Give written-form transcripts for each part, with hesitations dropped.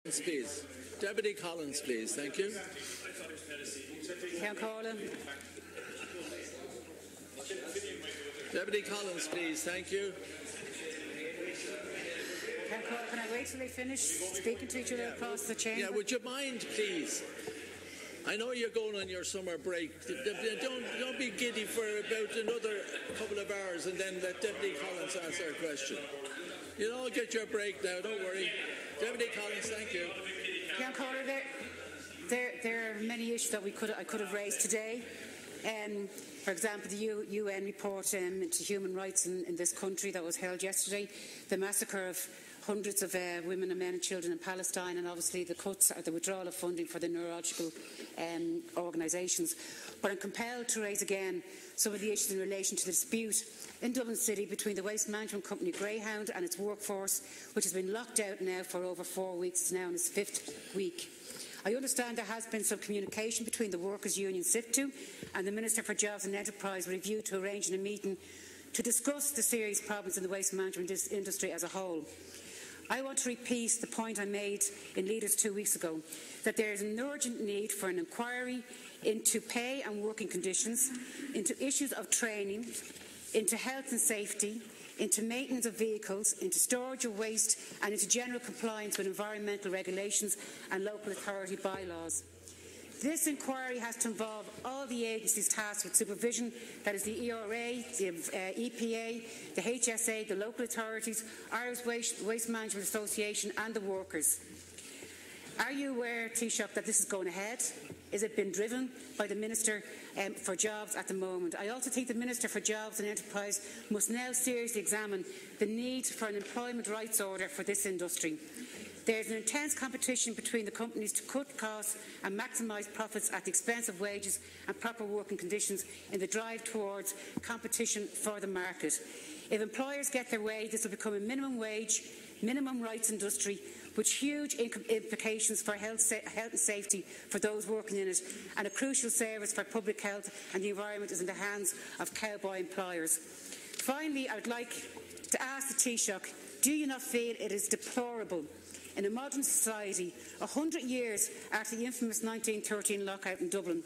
Please. Deputy Collins, please. Thank you. Deputy Collins, please. Thank you. Can I wait till they finish speaking to each other across the chamber? Yeah, would you mind, please? I know you're going on your summer break. Don't be giddy for about another couple of hours and then let Deputy Collins answer a question. You'll all get your break now, don't worry. Deputy Collins, thank you. There are many issues that I could have raised today. For example, the UN report into human rights in this country that was held yesterday, the massacre of hundreds of women and men and children in Palestine, and obviously the cuts or the withdrawal of funding for the neurological organisations. But I'm compelled to raise again some of the issues in relation to the dispute in Dublin City between the waste management company Greyhound and its workforce, which has been locked out now for over 4 weeks. It's now in its 5th week. I understand there has been some communication between the workers' union SIFTU and the Minister for Jobs and Enterprise with a view to arranging a meeting to discuss the serious problems in the waste management industry as a whole. I want to repeat the point I made in Leaders 2 weeks ago, that there is an urgent need for an inquiry into pay and working conditions, into issues of training, into health and safety, into maintenance of vehicles, into storage of waste and into general compliance with environmental regulations and local authority bylaws. This inquiry has to involve all the agencies tasked with supervision, that is the ERA, the EPA, the HSA, the local authorities, Irish Waste Management Association and the workers. Are you aware, Taoiseach, that this is going ahead? Is it been driven by the Minister for Jobs at the moment? I also think the Minister for Jobs and Enterprise must now seriously examine the need for an employment rights order for this industry. There is an intense competition between the companies to cut costs and maximise profits at the expense of wages and proper working conditions in the drive towards competition for the market. If employers get their way, this will become a minimum wage, minimum rights industry with huge implications for health and safety for those working in it, and a crucial service for public health and the environment is in the hands of cowboy employers. Finally, I would like to ask the Taoiseach, do you not feel it is deplorable in a modern society, 100 years after the infamous 1913 lockout in Dublin,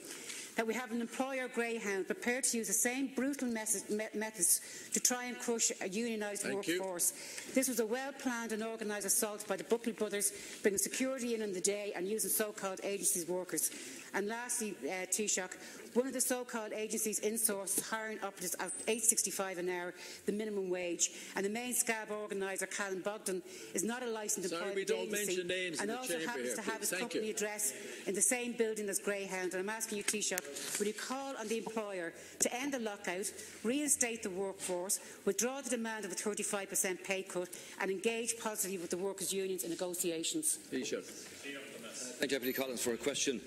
that we have an employer, Greyhound, prepared to use the same brutal methods to try and crush a unionised workforce? This was a well-planned and organised assault by the Buckley brothers, bringing security in the day and using so-called agencies workers. And lastly, Taoiseach, one of the so-called agencies insourced hiring operatives at $8.65 an hour, the minimum wage. And the main scab organiser, Callan Bogdan, is not a licensed employment agency and also happens to have his company address in the same building as Greyhound. And I'm asking you, Taoiseach, will you call on the employer to end the lockout, reinstate the workforce, withdraw the demand of a 35% pay cut and engage positively with the workers' unions in negotiations? Taoiseach. Thank Deputy Collins for a question.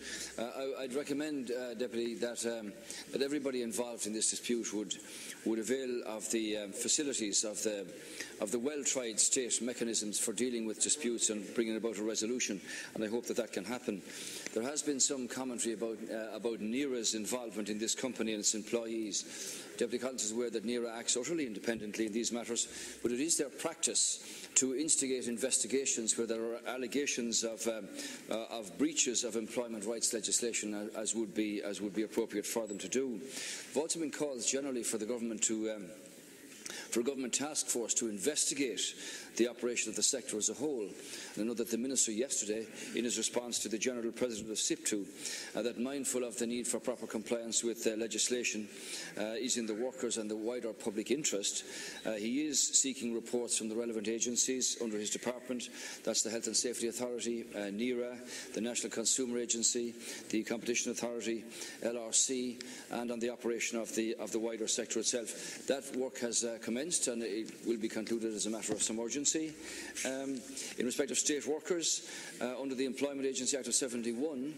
I'd recommend, Deputy, that everybody involved in this dispute would avail of the facilities of the well-tried state mechanisms for dealing with disputes and bringing about a resolution, and I hope that can happen. There has been some commentary about NERA's involvement in this company and its employees. Deputy Collins is aware that NERA acts utterly independently in these matters, but it is their practice to instigate investigations where there are allegations of breaches of employment rights legislation, as would be appropriate for them to do. There have also been calls generally for the government for a government task force to investigate the operation of the sector as a whole. And I know that the Minister yesterday, in his response to the General President of SIPTU, that mindful of the need for proper compliance with legislation is in the workers and the wider public interest. He is seeking reports from the relevant agencies under his department. That's the Health and Safety Authority, NERA, the National Consumer Agency, the Competition Authority, LRC, and on the operation of the wider sector itself. That work has commenced and it will be concluded as a matter of some urgency. In respect of state workers, under the Employment Agency Act of 71,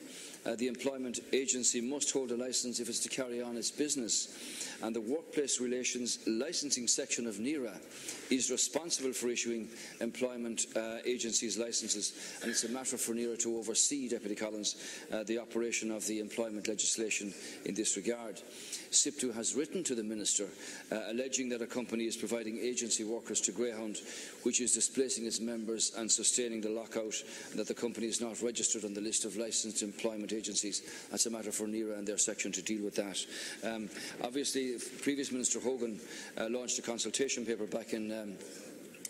the employment agency must hold a licence if it's to carry on its business, and the Workplace Relations Licensing section of NERA is responsible for issuing employment agencies licences, and it's a matter for NERA to oversee, Deputy Collins, the operation of the employment legislation in this regard. SIPTU has written to the Minister alleging that a company is is providing agency workers to Greyhound, which is displacing its members and sustaining the lockout, and that the company is not registered on the list of licensed employment agencies. That's a matter for NERA and their section to deal with that. Obviously, previous Minister Hogan launched a consultation paper back in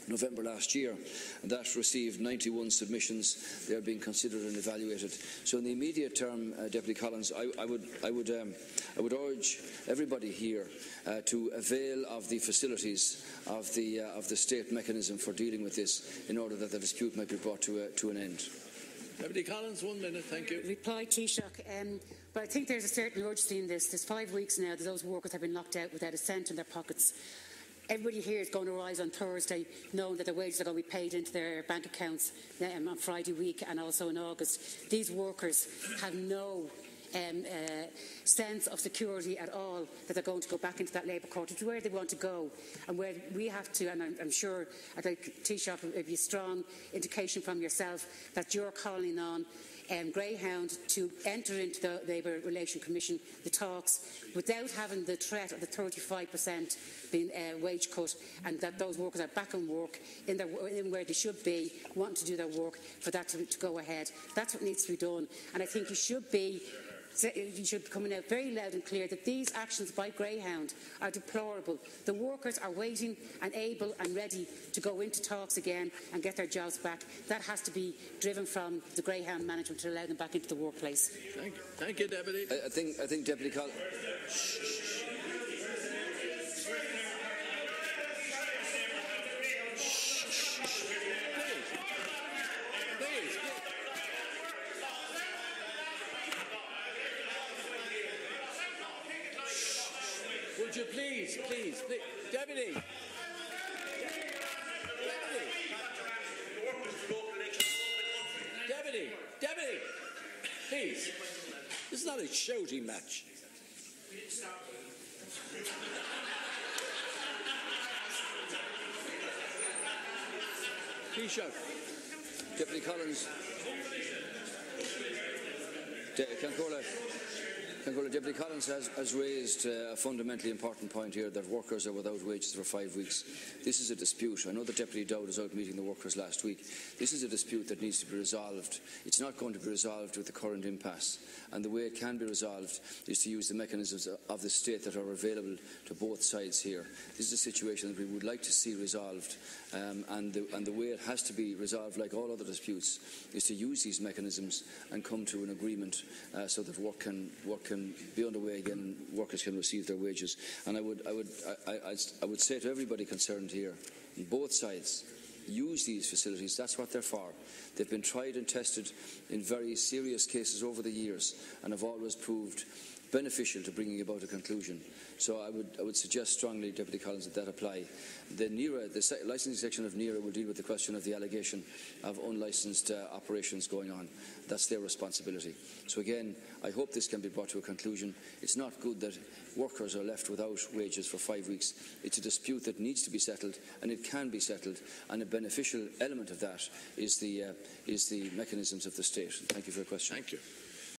November last year, and that received 91 submissions. They are being considered and evaluated. So in the immediate term, Deputy Collins, I would urge everybody here to avail of the facilities of the state mechanism for dealing with this, in order that the dispute might be brought to an end. Deputy Collins, 1 minute, thank you. Reply, Taoiseach. But I think there's a certain urgency in this. There's 5 weeks now that those workers have been locked out without a cent in their pockets. Everybody here is going to rise on Thursday knowing that their wages are going to be paid into their bank accounts on Friday week and also in August. These workers have no sense of security at all that they're going to go back into that labour court. It's where they want to go, and where we have to, and I'm sure, I'd like Taoiseach, it would be a strong indication from yourself that you're calling on Greyhound to enter into the Labour Relation Commission, the talks, without having the threat of the 35% being wage cut, and that those workers are back on work in where they should be, wanting to do their work, for that to go ahead. That's what needs to be done, and I think you should be coming out very loud and clear that these actions by Greyhound are deplorable. The workers are waiting and able and ready to go into talks again and get their jobs back. That has to be driven from the Greyhound management to allow them back into the workplace. Thank you, Deputy. I think Deputy Collins. Would you please, Deputy. Deputy, please. This is not a shouting match. Taoiseach. Deputy Collins. Deputy Collins has raised a fundamentally important point here, that workers are without wages for 5 weeks. This is a dispute. I know that Deputy Dowd was out meeting the workers last week. This is a dispute that needs to be resolved. It's not going to be resolved with the current impasse. And the way it can be resolved is to use the mechanisms of the state that are available to both sides here. This is a situation that we would like to see resolved. And the way it has to be resolved, like all other disputes, is to use these mechanisms and come to an agreement so that work can be underway again and workers can receive their wages. And I would say to everybody concerned here, on both sides, use these facilities. That's what they're for. They've been tried and tested in very serious cases over the years and have always proved beneficial to bringing about a conclusion. So I would suggest strongly, Deputy Collins, that apply. The NERA, the licensing section of NERA, will deal with the question of the allegation of unlicensed operations going on. That's their responsibility. So again, I hope this can be brought to a conclusion. It's not good that workers are left without wages for 5 weeks. It's a dispute that needs to be settled, and it can be settled, and a beneficial element of that is the mechanisms of the state. Thank you for your question. Thank you.